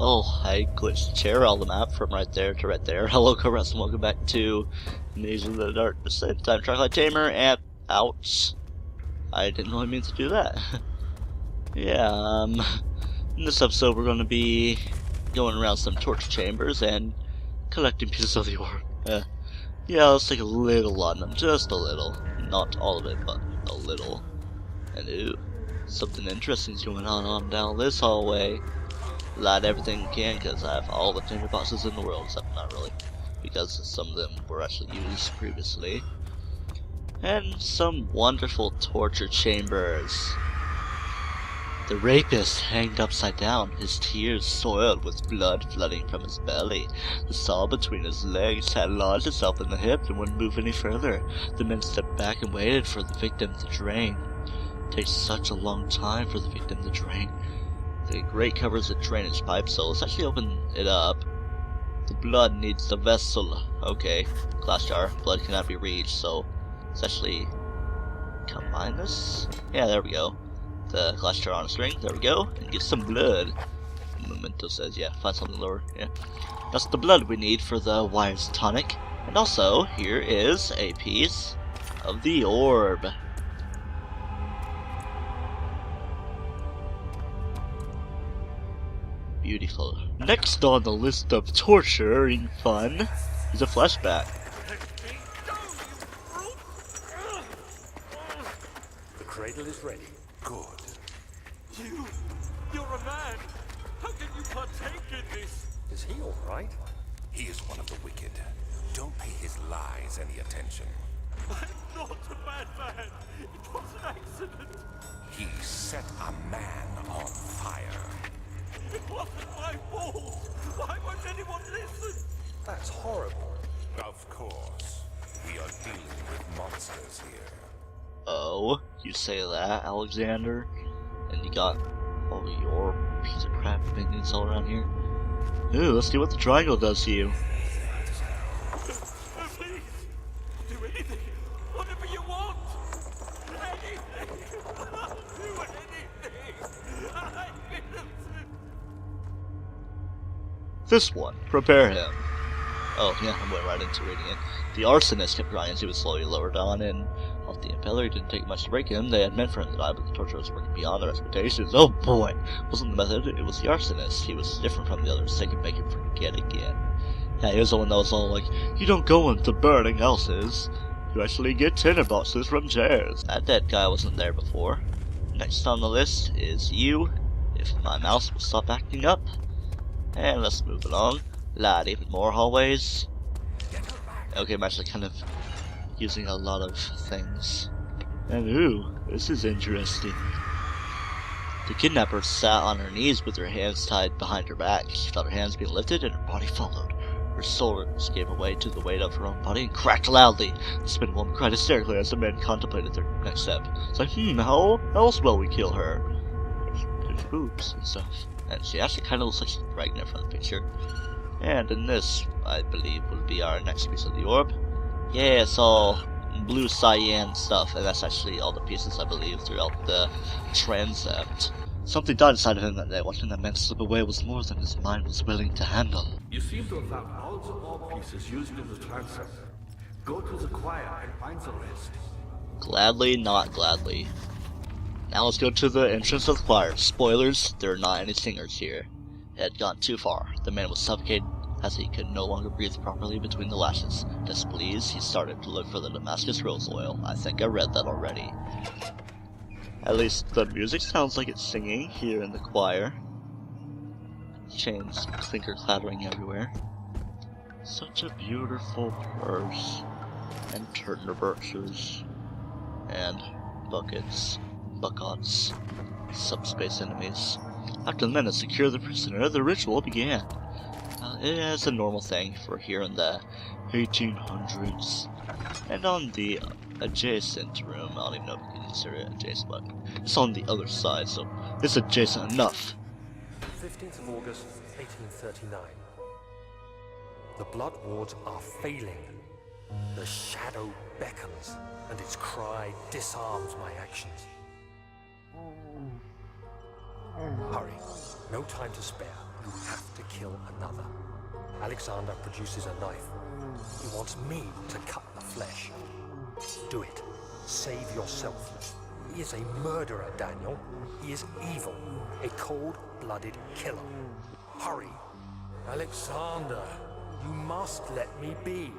Oh, I glitched the chair on the map from right there to right there. Hello, Caress, and welcome back to Amnesia the Dark Descent. I'm TryclydeTamer, and ouch. I didn't really mean to do that. Yeah, in this episode we're going to be going around some torture chambers and collecting pieces of the orb. Yeah, let's take a little on them, just a little. Not all of it, but a little. And ooh, something interesting is going on down this hallway. Light everything you can, because I have all the tinder boxes in the world, except not really, because some of them were actually used previously. And some wonderful torture chambers. The rapist hanged upside down, his tears soiled with blood flooding from his belly. The saw between his legs had lodged itself in the hip and wouldn't move any further. The men stepped back and waited for the victim to drain. It takes such a long time for the victim to drain. The grate covers the drainage pipe, so let's actually open it up. The blood needs the vessel. Okay, glass jar. Blood cannot be reached, so let's actually combine this. Yeah, there we go. The glass jar on a string. There we go. And get some blood. Memento says, yeah, find something lower. Yeah, that's the blood we need for the wires tonic. And also, here is a piece of the orb. Beautiful. Next on the list of torturing fun is a flashback. The cradle is ready. Good. You're a man. How can you partake in this? Is he all right? He is one of the wicked. Don't pay his lies any attention. I'm not a bad man. It was an accident. He set a man on fire. It wasn't my fault. Why won't anyone listen? That's horrible. Of course. We are dealing with monsters here. Oh, you say that, Alexander? And you got all your piece of crap minions all around here? Ooh, let's see what the triangle does to you. Please, do anything. Whatever you want. Anything. I'll do anything. I'm innocent. This one, prepare him. Oh yeah, I went right into reading it. The arsonist kept crying as he was slowly lowered on, and off the impeller. It didn't take much to break him. They had meant for him to die, but the torture was working beyond their expectations. Oh boy! It wasn't the method, it was the arsonist. He was different from the others. They could make him forget again. Yeah, he was the one that was all like, you don't go into burning houses. You actually get tinder boxes from chairs. That dead guy wasn't there before. Next on the list is you, if my mouse will stop acting up. And let's move along. Light even more hallways. Okay, I'm actually kind of using a lot of things. And ooh, this is interesting. The kidnapper sat on her knees with her hands tied behind her back. She felt her hands being lifted and her body followed. Her shoulders gave away to the weight of her own body and cracked loudly. The spin woman cried hysterically as the men contemplated their next step. It's like, how else will we kill her? There's boobs and stuff. And she actually kind of looks like she's pregnant from the picture. And in this, I believe, will be our next piece of the orb. Yeah, it's all blue cyan stuff, and that's actually all the pieces, I believe, throughout the transept. Something died inside of him that day. Watching that man slip away was more than his mind was willing to handle. You seem to have found all the orb pieces used in the transept. Go to the choir and find the rest. Gladly, not gladly. Now let's go to the entrance of the choir. Spoilers, there are not any singers here. It had gone too far. The man was suffocated as he could no longer breathe properly between the lashes. Displeased, he started to look for the Damascus rose oil. I think I read that already. At least the music sounds like it's singing here in the choir. Chains clinker clattering everywhere. Such a beautiful purse. And Turner birches. And buckets. Buckets. Subspace enemies. After the men had secured the prisoner, the ritual began. It's a normal thing for here in the 1800s. And on the adjacent room, I don't even know if you can consider it adjacent, but it's on the other side, so it's adjacent enough. 15th of August, 1839. The blood wards are failing. The shadow beckons, and its cry disarms my actions. Hurry. No time to spare. you have to kill another. Alexander produces a knife. He wants me to cut the flesh. Do it. Save yourself. He is a murderer, Daniel. He is evil. A cold-blooded killer. Hurry. Alexander, you must let me be.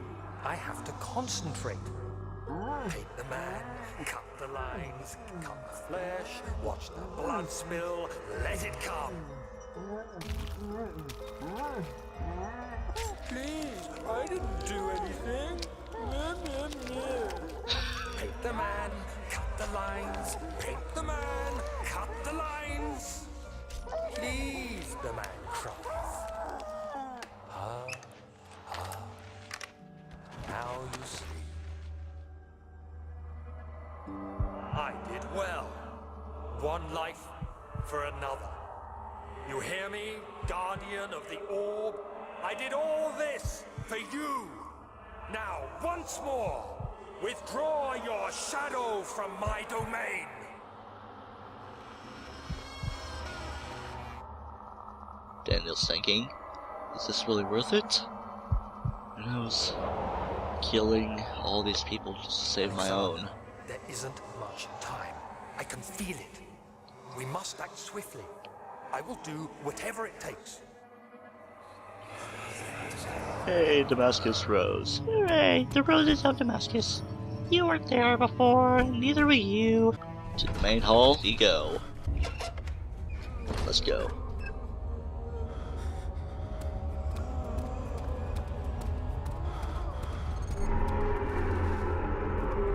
I have to concentrate. Take the man, cut the lines, cut the flesh, watch the blood spill, let it come. Please, I didn't do anything. Paint the man, cut the lines. Paint the man, cut the lines. Please, the man cries. Now you see. I did well. One life for another. You hear me, guardian of the orb? I did all this for you. Now, once more, withdraw your shadow from my domain. Daniel's thinking, is this really worth it? Who knows? Killing all these people just to save my own. There isn't much time. I can feel it. We must act swiftly. I will do whatever it takes. Hey, Damascus Rose. Hooray, the roses of Damascus. You weren't there before, neither were you. To the main hall we go. Let's go.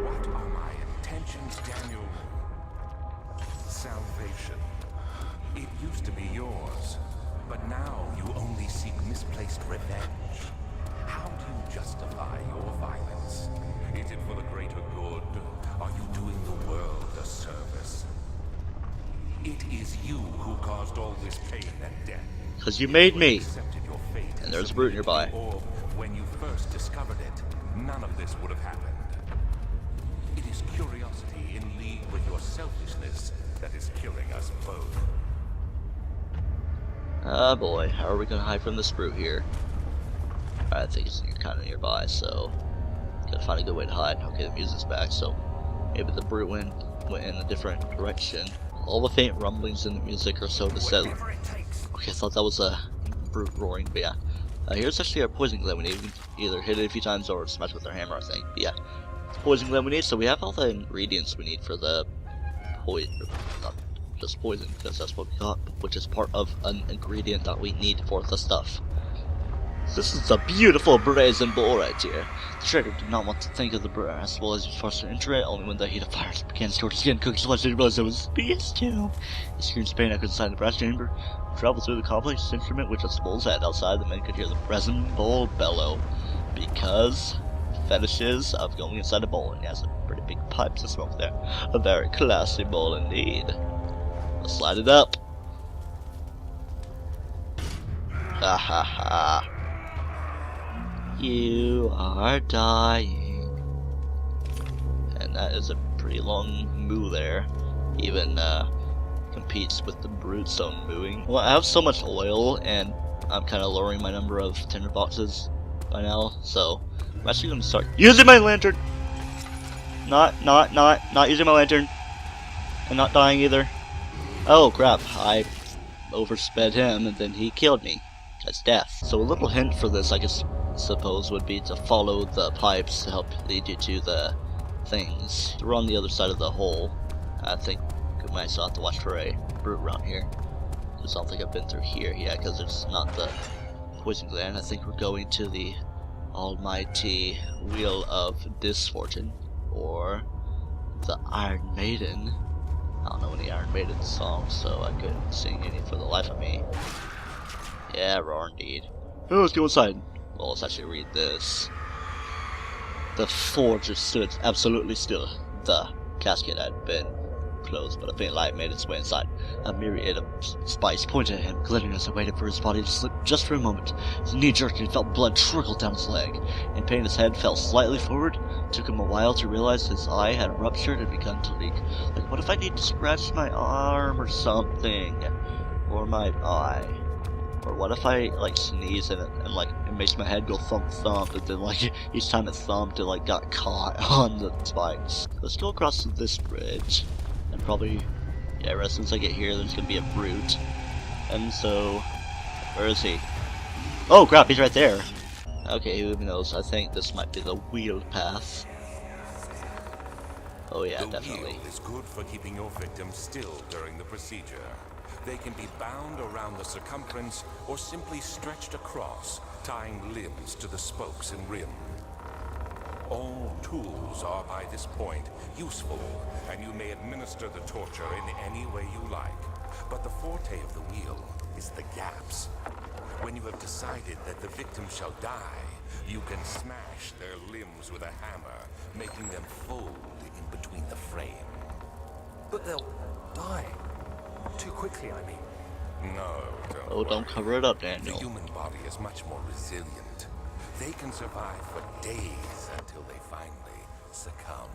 What are my intentions, Daniel? Salvation. It used to be yours, but now you only seek misplaced revenge. How do you justify your violence? Is it for the greater good? Are you doing the world a service? It is you who caused all this pain and death. Because you made me. Accepted your fate And there's a brute nearby. Or when you first discovered it, none of this would have happened. It is curiosity in league with your selfishness that is killing us both. Ah boy, how are we gonna hide from this brute here? I think it's kind of nearby, so gotta find a good way to hide. Okay, the music's back, so maybe the brute went in a different direction. All the faint rumblings in the music are so besetting. Okay, I thought that was a brute roaring, but yeah. Here's actually our poison gland we need. We can either hit it a few times or smash with our hammer, I think. But yeah, it's poison gland we need, so we have all the ingredients we need for the poison. Not just poison, because that's what we got, which is part of an ingredient that we need for the stuff. This is a beautiful brazen bowl right here. The trader did not want to think of the brass bowl as he was forced to enter it, only when the heat of fire began to torch his skin, cooking so much that he realized it was his tomb. He screamed pain echoed inside the brass chamber, traveled through the complex instrument which was the bowl's head. Outside, the men could hear the brazen bowl bellow, because fetishes of going inside a bowl, and he has a pretty big pipes of smoke there. A very classy bowl indeed. Let's slide it up. Ha ha ha. You are dying. And that is a pretty long moo there. Even competes with the brute's own mooing. Well, I have so much oil, and I'm kind of lowering my number of tinder boxes by now, so I'm actually going to start using my lantern. Not using my lantern. And not dying either. Oh crap, I oversped him, and then he killed me. That's death. So a little hint for this, I guess, suppose, would be to follow the pipes to help lead you to the things. We're on the other side of the hole. I think we might still have to watch for a brute around here, because I don't think I've been through here yet, because it's not the poison gland. I think we're going to the almighty Wheel of Disfortune, or the Iron Maiden. I don't know any Iron Maiden songs, so I couldn't sing any for the life of me. Yeah, roar indeed. Oh, let's go inside. Well, let's actually read this. The forge stood absolutely still. The casket had been closed, but a faint light made its way inside. A myriad of spikes pointed at him, glittering as it waited for his body to slip just for a moment. His knee jerked and he felt blood trickle down his leg. In pain, his head fell slightly forward. It took him a while to realize his eye had ruptured and begun to leak. Like, what if I need to scratch my arm or something? Or my eye? Or what if I like sneeze in it and like it makes my head go thump thump, and then like each time it thumped it like got caught on the spikes. Let's go across this bridge, and probably, yeah, right since I get here there's gonna be a brute. And so, where is he? Oh crap, he's right there. Okay, who knows, I think this might be the wheeled path. Oh yeah, The definitely. wheel is good for keeping your victim still during the procedure. They can be bound around the circumference or simply stretched across, tying limbs to the spokes and rim. All tools are by this point useful, and you may administer the torture in any way you like. But the forte of the wheel is the gaps. When you have decided that the victim shall die, you can smash their limbs with a hammer, making them fold in between the frame. But they'll die. Too quickly, I mean. No, Oh, don't don't cover it up, The Daniel. human body is much more resilient. They can survive for days until they finally succumb.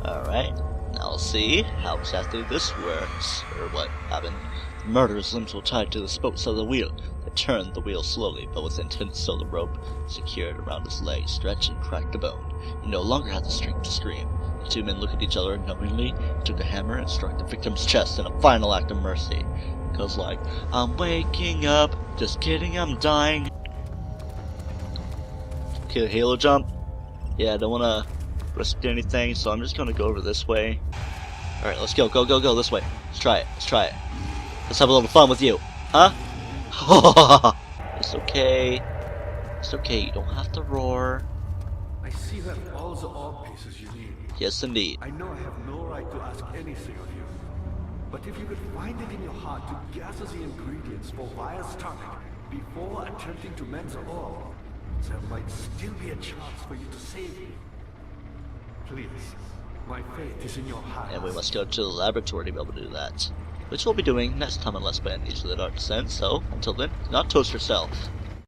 Alright, now let's see how exactly this works, or what happened. The murderer's limbs were tied to the spokes of the wheel. They turned the wheel slowly, but with intent so the rope secured around his leg stretched and cracked a bone. He no longer had the strength to scream. The two men looked at each other knowingly, took a hammer and struck the victim's chest in a final act of mercy. Goes like, I'm waking up, just kidding, I'm dying. Okay, halo jump. Yeah, I don't wanna risk anything, so I'm just gonna go over this way. Alright, let's go, go this way. Let's try it, Let's have a little fun with you. Huh? It's okay. It's okay, you don't have to roar. I see that all the orb pieces you need. Yes, indeed. I know I have no right to ask anything of you. But if you could find it in your heart to gather the ingredients for Wire's tonic before attempting to mend the orb, there might still be a chance for you to save me. Please, my faith is in your heart. And we must go to the laboratory to be able to do that. Which we'll be doing next time on Let's Play Amnesia: The Dark Descent, so until then, do not toast yourself.